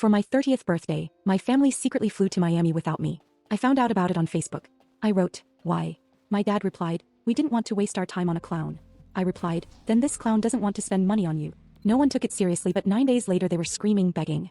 For my 30th birthday, my family secretly flew to Miami without me. I found out about it on Facebook. I wrote, "Why?" My dad replied, "We didn't want to waste our time on a clown." I replied, "Then this clown doesn't want to spend money on you." No one took it seriously, but 9 days later they were screaming, begging.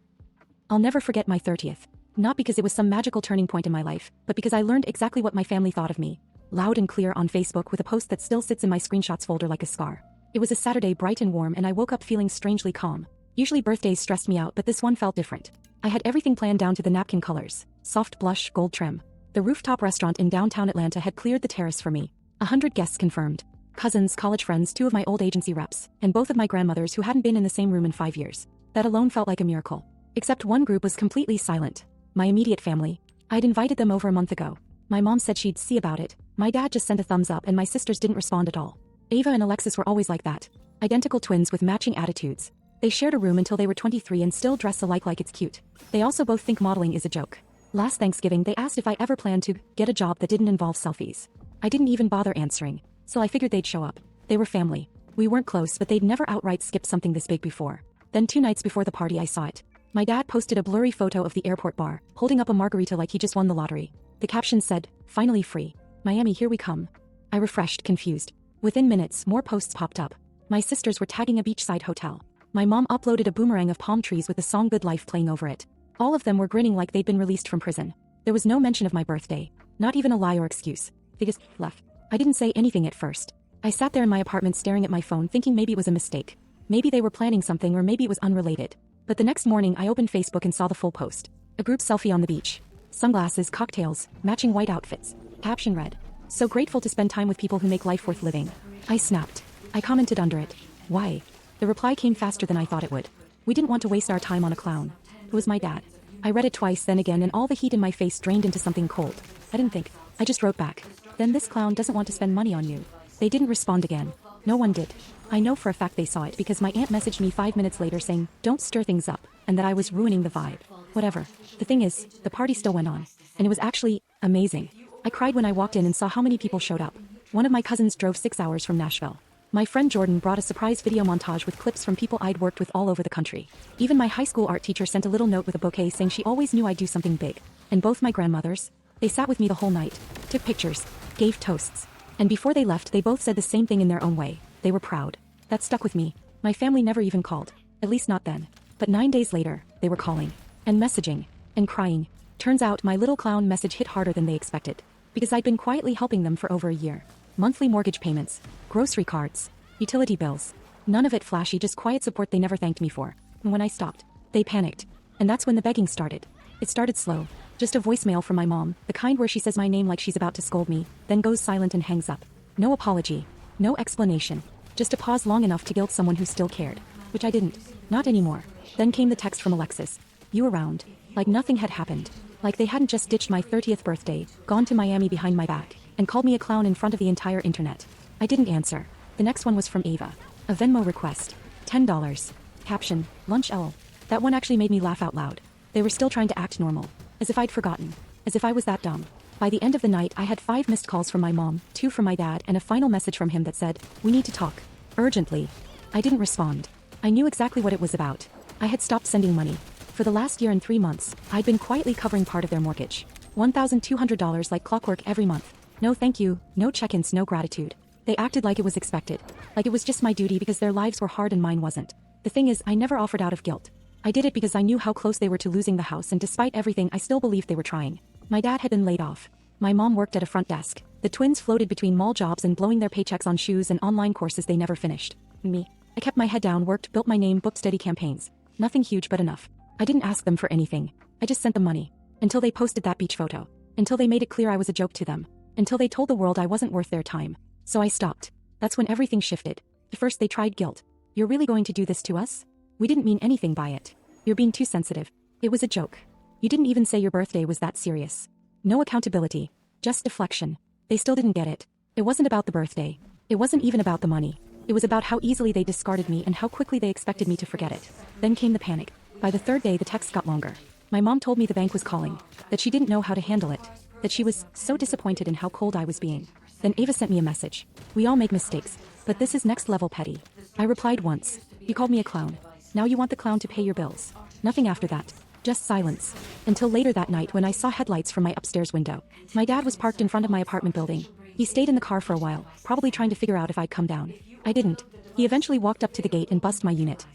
I'll never forget my 30th. Not because it was some magical turning point in my life, but because I learned exactly what my family thought of me. Loud and clear on Facebook with a post that still sits in my screenshots folder like a scar. It was a Saturday, bright and warm, and I woke up feeling strangely calm. Usually birthdays stressed me out, but this one felt different. I had everything planned down to the napkin colors. Soft blush, gold trim. The rooftop restaurant in downtown Atlanta had cleared the terrace for me. 100 guests confirmed. Cousins, college friends, 2 of my old agency reps, and both of my grandmothers who hadn't been in the same room in 5 years. That alone felt like a miracle. Except one group was completely silent. My immediate family. I'd invited them over a month ago. My mom said she'd see about it. My dad just sent a thumbs up and my sisters didn't respond at all. Ava and Alexis were always like that. Identical twins with matching attitudes. They shared a room until they were 23 and still dress alike like it's cute. They also both think modeling is a joke. Last Thanksgiving they asked if I ever planned to get a job that didn't involve selfies. I didn't even bother answering, so I figured they'd show up. They were family. We weren't close, but they'd never outright skipped something this big before. Then 2 nights before the party I saw it. My dad posted a blurry photo of the airport bar, holding up a margarita like he just won the lottery. The caption said, "Finally free. Miami, here we come." I refreshed, confused. Within minutes, more posts popped up. My sisters were tagging a beachside hotel. My mom uploaded a boomerang of palm trees with the song Good Life playing over it. All of them were grinning like they'd been released from prison. There was no mention of my birthday. Not even a lie or excuse. They just left. I didn't say anything at first. I sat there in my apartment staring at my phone thinking maybe it was a mistake. Maybe they were planning something or maybe it was unrelated. But the next morning I opened Facebook and saw the full post. A group selfie on the beach. Sunglasses, cocktails, matching white outfits. Caption read, "So grateful to spend time with people who make life worth living." I snapped. I commented under it, "Why?" The reply came faster than I thought it would. "We didn't want to waste our time on a clown." It was my dad. I read it twice, then again, and all the heat in my face drained into something cold. I didn't think. I just wrote back, "Then this clown doesn't want to spend money on you." They didn't respond again. No one did. I know for a fact they saw it because my aunt messaged me 5 minutes later saying, "Don't stir things up," and that I was ruining the vibe. Whatever. The thing is, the party still went on. And it was actually amazing. I cried when I walked in and saw how many people showed up. One of my cousins drove 6 hours from Nashville. My friend Jordan brought a surprise video montage with clips from people I'd worked with all over the country. Even my high school art teacher sent a little note with a bouquet saying she always knew I'd do something big. And both my grandmothers, they sat with me the whole night, took pictures, gave toasts. And before they left, they both said the same thing in their own way. They were proud. That stuck with me. My family never even called. At least not then. But 9 days later, they were calling. And messaging. And crying. Turns out my little clown message hit harder than they expected. Because I'd been quietly helping them for over a year. Monthly mortgage payments. Grocery cards. Utility bills. None of it flashy, just quiet support they never thanked me for. And when I stopped, they panicked. And that's when the begging started. It started slow. Just a voicemail from my mom, the kind where she says my name like she's about to scold me, then goes silent and hangs up. No apology. No explanation. Just a pause long enough to guilt someone who still cared. Which I didn't. Not anymore. Then came the text from Alexis. "You around?" Like nothing had happened. Like they hadn't just ditched my 30th birthday, gone to Miami behind my back, and called me a clown in front of the entire internet. I didn't answer. The next one was from Ava. A Venmo request. $10. Caption, "Lunch L." That one actually made me laugh out loud. They were still trying to act normal. As if I'd forgotten. As if I was that dumb. By the end of the night I had 5 missed calls from my mom, 2 from my dad, and a final message from him that said, "We need to talk. Urgently." I didn't respond. I knew exactly what it was about. I had stopped sending money. For the last year and 3 months, I'd been quietly covering part of their mortgage. $1,200 like clockwork every month. No thank you, no check-ins, no gratitude. They acted like it was expected. Like it was just my duty because their lives were hard and mine wasn't. The thing is, I never offered out of guilt. I did it because I knew how close they were to losing the house, and despite everything I still believed they were trying. My dad had been laid off. My mom worked at a front desk. The twins floated between mall jobs and blowing their paychecks on shoes and online courses they never finished. Me. I kept my head down, worked, built my name, booked steady campaigns. Nothing huge but enough. I didn't ask them for anything. I just sent them money. Until they posted that beach photo. Until they made it clear I was a joke to them. Until they told the world I wasn't worth their time. So I stopped. That's when everything shifted. At first they tried guilt. "You're really going to do this to us? We didn't mean anything by it. You're being too sensitive. It was a joke. You didn't even say your birthday was that serious." No accountability. Just deflection. They still didn't get it. It wasn't about the birthday. It wasn't even about the money. It was about how easily they discarded me and how quickly they expected me to forget it. Then came the panic. By the 3rd day the text got longer. My mom told me the bank was calling. That she didn't know how to handle it. That she was so disappointed in how cold I was being. Then Ava sent me a message. "We all make mistakes, but this is next level petty." I replied once. "You called me a clown. Now you want the clown to pay your bills." Nothing after that. Just silence. Until later that night when I saw headlights from my upstairs window. My dad was parked in front of my apartment building. He stayed in the car for a while, probably trying to figure out if I'd come down. I didn't. He eventually walked up to the gate and buzzed my unit.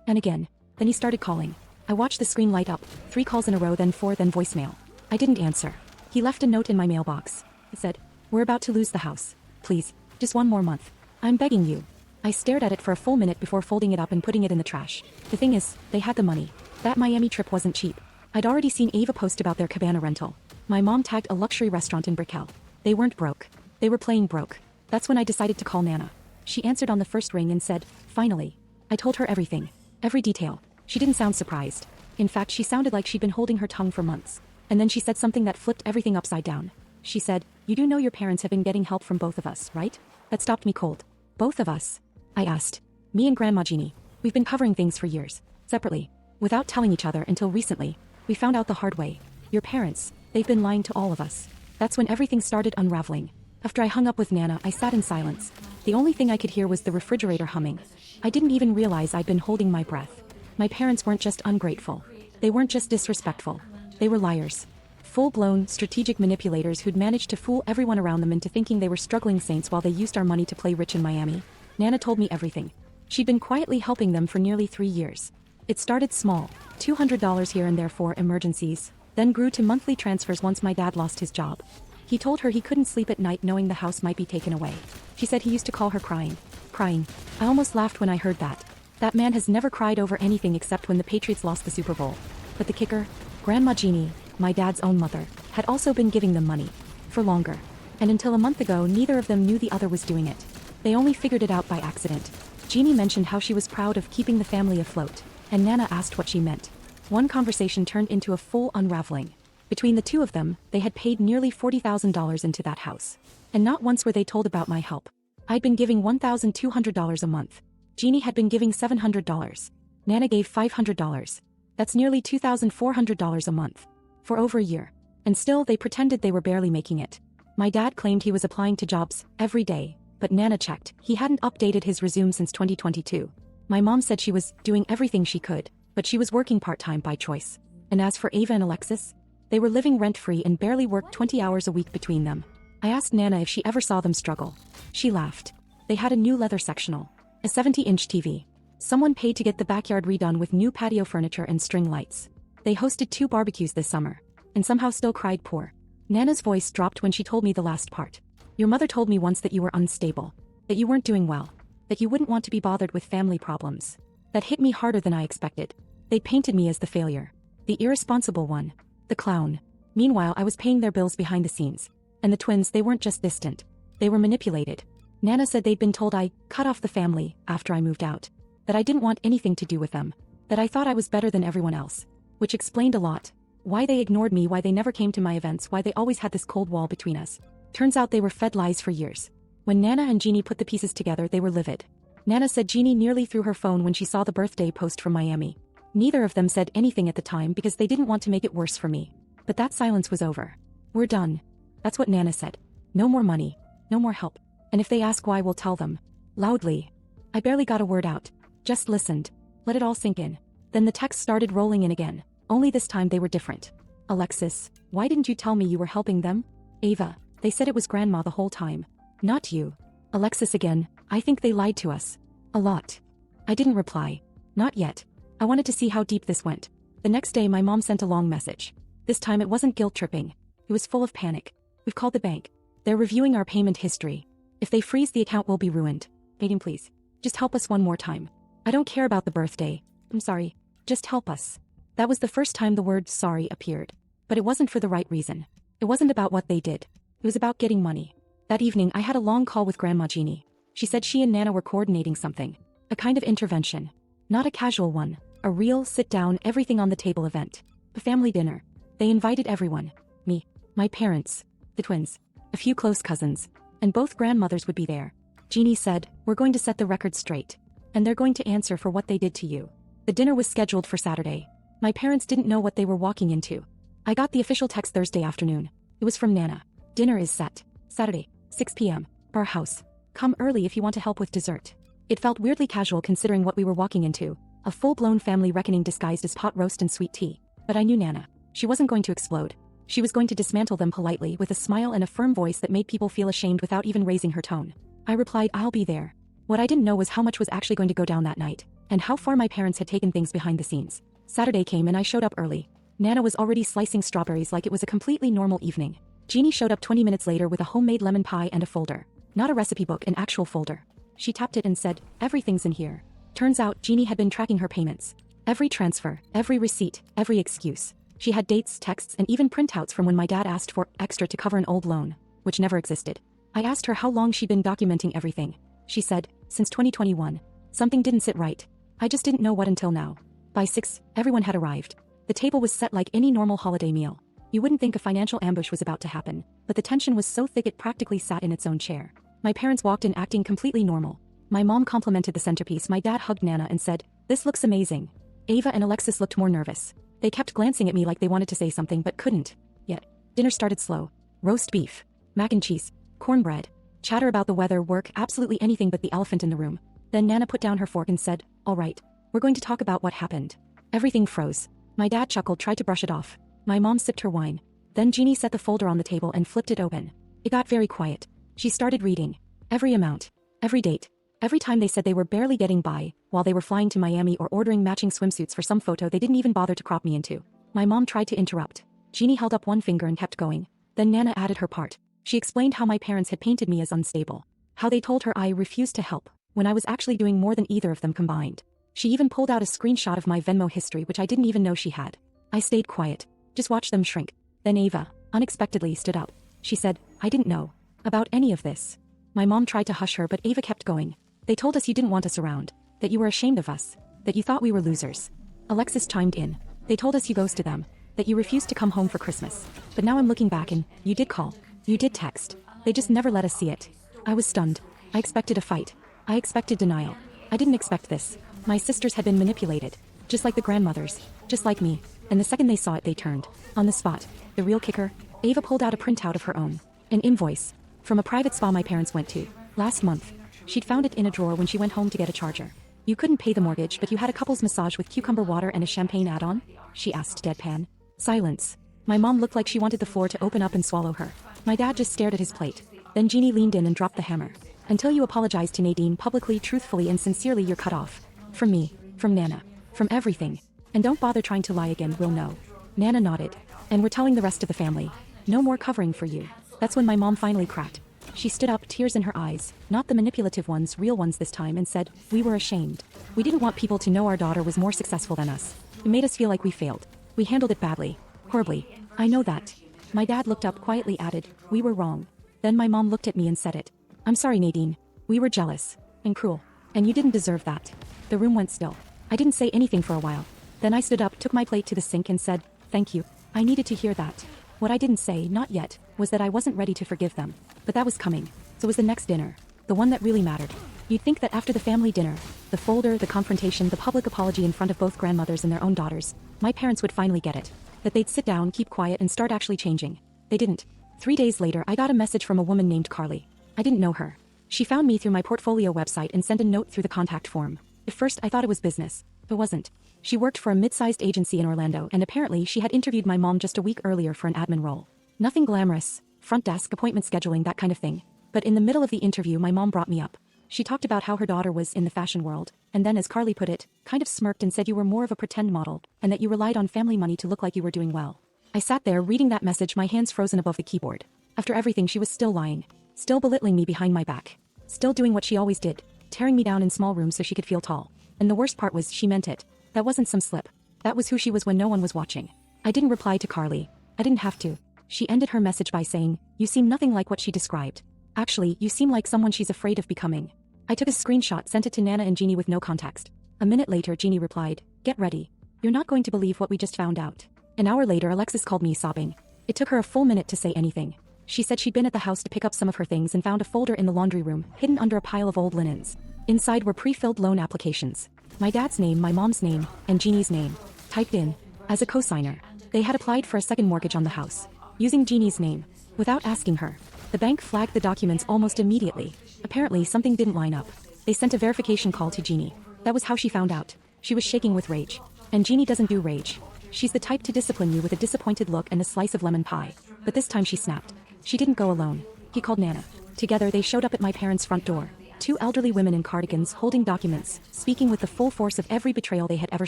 And again. Then he started calling. I watched the screen light up, 3 calls in a row, then 4, then voicemail. I didn't answer. He left a note in my mailbox. It said, "We're about to lose the house. Please, just 1 more month. I'm begging you." I stared at it for a full minute before folding it up and putting it in the trash. The thing is, they had the money. That Miami trip wasn't cheap. I'd already seen Ava post about their cabana rental. My mom tagged a luxury restaurant in Brickell. They weren't broke. They were playing broke. That's when I decided to call Nana. She answered on the first ring and said, "Finally." I told her everything. Every detail. She didn't sound surprised. In fact, she sounded like she'd been holding her tongue for months. And then she said something that flipped everything upside down. She said, "You do know your parents have been getting help from both of us, right?" That stopped me cold. "Both of us?" I asked. "Me and Grandma Jeannie. We've been covering things for years. Separately. Without telling each other until recently. We found out the hard way. Your parents, they've been lying to all of us." That's when everything started unraveling. After I hung up with Nana, I sat in silence. The only thing I could hear was the refrigerator humming. I didn't even realize I'd been holding my breath. My parents weren't just ungrateful. They weren't just disrespectful. They were liars. Full-blown, strategic manipulators who'd managed to fool everyone around them into thinking they were struggling saints while they used our money to play rich in Miami. Nana told me everything. She'd been quietly helping them for nearly 3 years. It started small, $200 here and there for emergencies, then grew to monthly transfers once my dad lost his job. He told her he couldn't sleep at night knowing the house might be taken away. She said he used to call her crying. Crying. I almost laughed when I heard that. That man has never cried over anything except when the Patriots lost the Super Bowl. But the kicker? Grandma Jeannie, my dad's own mother, had also been giving them money. For longer. And until a month ago, neither of them knew the other was doing it. They only figured it out by accident. Jeannie mentioned how she was proud of keeping the family afloat, and Nana asked what she meant. One conversation turned into a full unraveling. Between the two of them, they had paid nearly $40,000 into that house. And not once were they told about my help. I'd been giving $1,200 a month. Jeannie had been giving $700. Nana gave $500. That's nearly $2,400 a month. For over a year. And still, they pretended they were barely making it. My dad claimed he was applying to jobs every day, but Nana checked. He hadn't updated his resume since 2022. My mom said she was doing everything she could, but she was working part-time by choice. And as for Ava and Alexis, they were living rent-free and barely worked 20 hours a week between them. I asked Nana if she ever saw them struggle. She laughed. They had a new leather sectional. A 70-inch TV. Someone paid to get the backyard redone with new patio furniture and string lights. They hosted 2 barbecues this summer. And somehow still cried poor. Nana's voice dropped when she told me the last part. "Your mother told me once that you were unstable. That you weren't doing well. That you wouldn't want to be bothered with family problems." That hit me harder than I expected. They painted me as the failure. The irresponsible one. The clown. Meanwhile, I was paying their bills behind the scenes. And the twins, they weren't just distant. They were manipulated. Nana said they'd been told I cut off the family after I moved out. That I didn't want anything to do with them. That I thought I was better than everyone else. Which explained a lot. Why they ignored me, why they never came to my events, why they always had this cold wall between us. Turns out they were fed lies for years. When Nana and Jeannie put the pieces together, they were livid. Nana said Jeannie nearly threw her phone when she saw the birthday post from Miami. Neither of them said anything at the time because they didn't want to make it worse for me. But that silence was over. "We're done." That's what Nana said. "No more money. No more help. And if they ask why, we'll tell them." Loudly. I barely got a word out. Just listened. Let it all sink in. Then the texts started rolling in again. Only this time they were different. "Alexis, why didn't you tell me you were helping them?" "Ava, they said it was Grandma the whole time. Not you." "Alexis again, I think they lied to us. A lot." I didn't reply. Not yet. I wanted to see how deep this went. The next day my mom sent a long message. This time it wasn't guilt-tripping. It was full of panic. "We've called the bank. They're reviewing our payment history. If they freeze the account, we'll be ruined. Meeting, please. Just help us one more time. I don't care about the birthday. I'm sorry. Just help us." That was the first time the word sorry appeared. But it wasn't for the right reason. It wasn't about what they did. It was about getting money. That evening I had a long call with Grandma Jeannie. She said she and Nana were coordinating something. A kind of intervention. Not a casual one. A real, sit-down, everything-on-the-table event. A family dinner. They invited everyone. Me. My parents. The twins. A few close cousins. And both grandmothers would be there. Jeannie said, "We're going to set the record straight. And they're going to answer for what they did to you." The dinner was scheduled for Saturday. My parents didn't know what they were walking into. I got the official text Thursday afternoon. It was from Nana. "Dinner is set. Saturday, 6 p.m. Bar house. Come early if you want to help with dessert." It felt weirdly casual considering what we were walking into. A full-blown family reckoning disguised as pot roast and sweet tea. But I knew Nana. She wasn't going to explode. She was going to dismantle them politely with a smile and a firm voice that made people feel ashamed without even raising her tone. I replied, I'll be there. What I didn't know was how much was actually going to go down that night, and how far my parents had taken things behind the scenes. Saturday came and I showed up early. Nana was already slicing strawberries like it was a completely normal evening. Jeannie showed up 20 minutes later with a homemade lemon pie and a folder. Not a recipe book, an actual folder. She tapped it and said, everything's in here. Turns out, Jeannie had been tracking her payments. Every transfer, every receipt, every excuse. She had dates, texts, and even printouts from when my dad asked for extra to cover an old loan, which never existed. I asked her how long she'd been documenting everything. She said, since 2021. Something didn't sit right. I just didn't know what until now. By 6, everyone had arrived. The table was set like any normal holiday meal. You wouldn't think a financial ambush was about to happen, but the tension was so thick it practically sat in its own chair. My parents walked in acting completely normal. My mom complimented the centerpiece. My dad hugged Nana and said, this looks amazing. Ava and Alexis looked more nervous. They kept glancing at me like they wanted to say something but couldn't. Yet, dinner started slow. Roast beef, mac and cheese, cornbread, chatter about the weather, work, absolutely anything but the elephant in the room. Then Nana put down her fork and said, all right, we're going to talk about what happened. Everything froze. My dad chuckled, tried to brush it off. My mom sipped her wine. Then Jeannie set the folder on the table and flipped it open. It got very quiet. She started reading. Every amount. Every date. Every time they said they were barely getting by, while they were flying to Miami or ordering matching swimsuits for some photo they didn't even bother to crop me into. My mom tried to interrupt. Jeannie held up one finger and kept going. Then Nana added her part. She explained how my parents had painted me as unstable. How they told her I refused to help, when I was actually doing more than either of them combined. She even pulled out a screenshot of my Venmo history, which I didn't even know she had. I stayed quiet. Just watched them shrink. Then Ava, unexpectedly, stood up. She said, I didn't know about any of this. My mom tried to hush her, but Ava kept going. They told us you didn't want us around, that you were ashamed of us, that you thought we were losers. Alexis chimed in. They told us you ghosted them, that you refused to come home for Christmas. But now I'm looking back and, you did call. You did text. They just never let us see it. I was stunned. I expected a fight. I expected denial. I didn't expect this. My sisters had been manipulated. Just like the grandmothers. Just like me. And the second they saw it, they turned. On the spot. The real kicker? Ava pulled out a printout of her own. An invoice. From a private spa my parents went to. Last month. She'd found it in a drawer when she went home to get a charger. You couldn't pay the mortgage, but you had a couple's massage with cucumber water and a champagne add-on? She asked deadpan. Silence. My mom looked like she wanted the floor to open up and swallow her. My dad just stared at his plate. Then Jeannie leaned in and dropped the hammer. Until you apologize to Nadine publicly, truthfully, and sincerely, you're cut off. From me. From Nana. From everything. And don't bother trying to lie again, we'll know. Nana nodded. And we're telling the rest of the family. No more covering for you. That's when my mom finally cracked. She stood up, tears in her eyes, not the manipulative ones, real ones this time, and said, we were ashamed. We didn't want people to know our daughter was more successful than us. It made us feel like we failed. We handled it badly. Horribly. I know that. My dad looked up, quietly added, we were wrong. Then my mom looked at me and said it. I'm sorry, Nadine. We were jealous. And cruel. And you didn't deserve that. The room went still. I didn't say anything for a while. Then I stood up, took my plate to the sink and said, thank you. I needed to hear that. What I didn't say, not yet, was that I wasn't ready to forgive them. But that was coming. So was the next dinner. The one that really mattered. You'd think that after the family dinner, the folder, the confrontation, the public apology in front of both grandmothers and their own daughters, my parents would finally get it. That they'd sit down, keep quiet, and start actually changing. They didn't. 3 days later, I got a message from a woman named Carly. I didn't know her. She found me through my portfolio website and sent a note through the contact form. At first, I thought it was business. It wasn't. She worked for a mid-sized agency in Orlando, and apparently she had interviewed my mom just a week earlier for an admin role. Nothing glamorous, front desk, appointment scheduling, that kind of thing. But in the middle of the interview, my mom brought me up. She talked about how her daughter was in the fashion world, and then, as Carly put it, kind of smirked and said you were more of a pretend model, and that you relied on family money to look like you were doing well. I sat there reading that message, my hands frozen above the keyboard. After everything, she was still lying. Still belittling me behind my back. Still doing what she always did, tearing me down in small rooms so she could feel tall. And the worst part was, she meant it. That wasn't some slip. That was who she was when no one was watching. I didn't reply to Carly. I didn't have to. She ended her message by saying, you seem nothing like what she described. Actually, you seem like someone she's afraid of becoming. I took a screenshot, sent it to Nana and Jeannie with no context. A minute later, Jeannie replied, get ready. You're not going to believe what we just found out. An hour later, Alexis called me sobbing. It took her a full minute to say anything. She said she'd been at the house to pick up some of her things and found a folder in the laundry room, hidden under a pile of old linens. Inside were pre-filled loan applications. My dad's name, my mom's name, and Jeannie's name, typed in. As a cosigner, they had applied for a second mortgage on the house, using Jeannie's name. Without asking her, the bank flagged the documents almost immediately. Apparently, something didn't line up. They sent a verification call to Jeannie. That was how she found out. She was shaking with rage. And Jeannie doesn't do rage. She's the type to discipline you with a disappointed look and a slice of lemon pie. But this time she snapped. She didn't go alone. He called Nana. Together they showed up at my parents' front door. Two elderly women in cardigans holding documents, speaking with the full force of every betrayal they had ever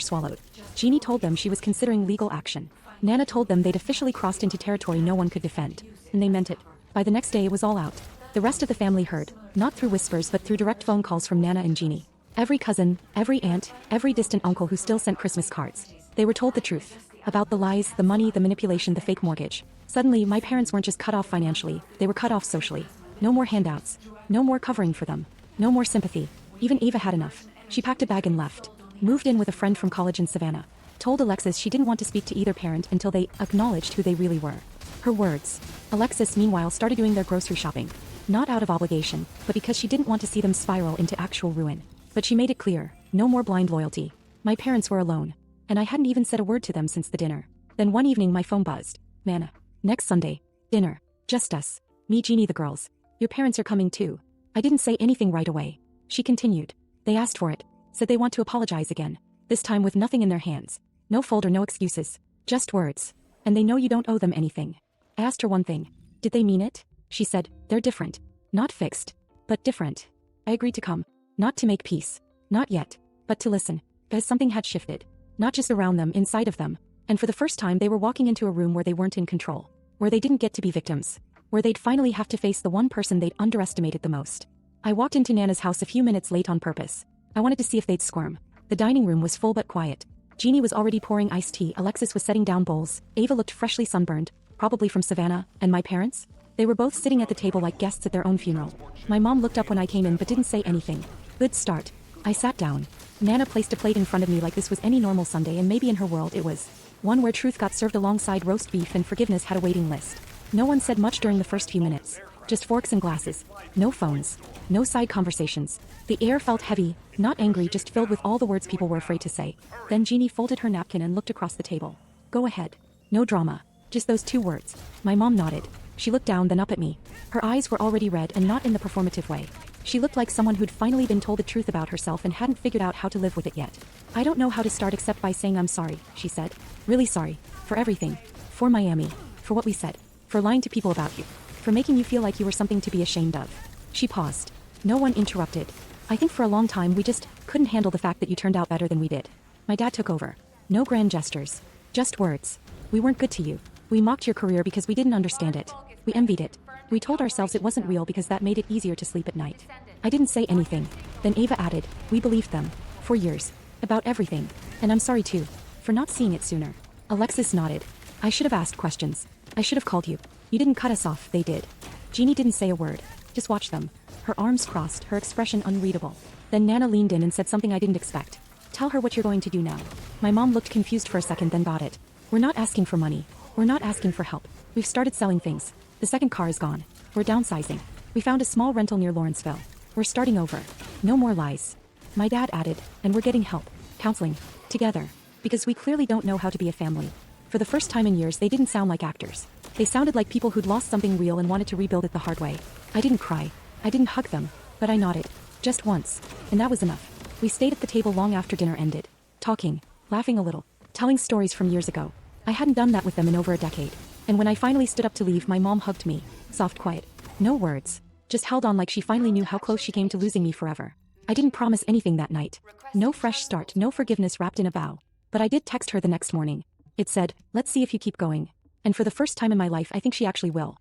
swallowed. Jeannie told them she was considering legal action. Nana told them they'd officially crossed into territory no one could defend. And they meant it. By the next day it was all out. The rest of the family heard, not through whispers but through direct phone calls from Nana and Jeannie. Every cousin, every aunt, every distant uncle who still sent Christmas cards. They were told the truth. About the lies, the money, the manipulation, the fake mortgage. Suddenly, my parents weren't just cut off financially, they were cut off socially. No more handouts. No more covering for them. No more sympathy. Even Ava had enough. She packed a bag and left. Moved in with a friend from college in Savannah. Told Alexis she didn't want to speak to either parent until they acknowledged who they really were. Her words. Alexis, meanwhile, started doing their grocery shopping. Not out of obligation, but because she didn't want to see them spiral into actual ruin. But she made it clear, no more blind loyalty. My parents were alone. And I hadn't even said a word to them since the dinner. Then one evening my phone buzzed. Nana. Next Sunday. Dinner. Just us. Me, Jeannie, the girls. Your parents are coming too. I didn't say anything right away. She continued. They asked for it. Said they want to apologize again. This time with nothing in their hands. No folder, no excuses. Just words. And they know you don't owe them anything. I asked her one thing. Did they mean it? She said, they're different. Not fixed. But different. I agreed to come. Not to make peace. Not yet. But to listen. Because something had shifted. Not just around them, inside of them. And for the first time they were walking into a room where they weren't in control. Where they didn't get to be victims. Where they'd finally have to face the one person they'd underestimated the most. I walked into Nana's house a few minutes late on purpose. I wanted to see if they'd squirm. The dining room was full but quiet. Jeannie was already pouring iced tea, Alexis was setting down bowls, Ava looked freshly sunburned, probably from Savannah, and my parents? They were both sitting at the table like guests at their own funeral. My mom looked up when I came in but didn't say anything. Good start. I sat down. Nana placed a plate in front of me like this was any normal Sunday, and maybe in her world it was. One where truth got served alongside roast beef and forgiveness had a waiting list. No one said much during the first few minutes. Just forks and glasses. No phones. No side conversations. The air felt heavy, not angry, just filled with all the words people were afraid to say. Then Jeannie folded her napkin and looked across the table. Go ahead. No drama. Just those two words. My mom nodded. She looked down, then up at me. Her eyes were already red, and not in the performative way. She looked like someone who'd finally been told the truth about herself and hadn't figured out how to live with it yet. I don't know how to start except by saying I'm sorry, she said. Really sorry. For everything. For Miami. For what we said. For lying to people about you. For making you feel like you were something to be ashamed of. She paused. No one interrupted. I think for a long time we just couldn't handle the fact that you turned out better than we did. My dad took over. No grand gestures. Just words. We weren't good to you. We mocked your career because we didn't understand it. We envied it. We told ourselves it wasn't real because that made it easier to sleep at night. I didn't say anything. Then Ava added, we believed them. For years. About everything. And I'm sorry too. For not seeing it sooner. Alexis nodded. I should have asked questions. I should have called you. You didn't cut us off, they did. Jeannie didn't say a word. Just watched them. Her arms crossed, her expression unreadable. Then Nana leaned in and said something I didn't expect. Tell her what you're going to do now. My mom looked confused for a second, then got it. We're not asking for money. We're not asking for help. We've started selling things. The second car is gone. We're downsizing. We found a small rental near Lawrenceville. We're starting over. No more lies. My dad added, and we're getting help. Counseling. Together. Because we clearly don't know how to be a family. For the first time in years, they didn't sound like actors. They sounded like people who'd lost something real and wanted to rebuild it the hard way. I didn't cry. I didn't hug them. But I nodded. Just once. And that was enough. We stayed at the table long after dinner ended. Talking. Laughing a little. Telling stories from years ago. I hadn't done that with them in over a decade. And when I finally stood up to leave, my mom hugged me. Soft, quiet. No words. Just held on like she finally knew how close she came to losing me forever. I didn't promise anything that night. No fresh start, no forgiveness wrapped in a vow. But I did text her the next morning. It said, let's see if you keep going. And for the first time in my life, I think she actually will.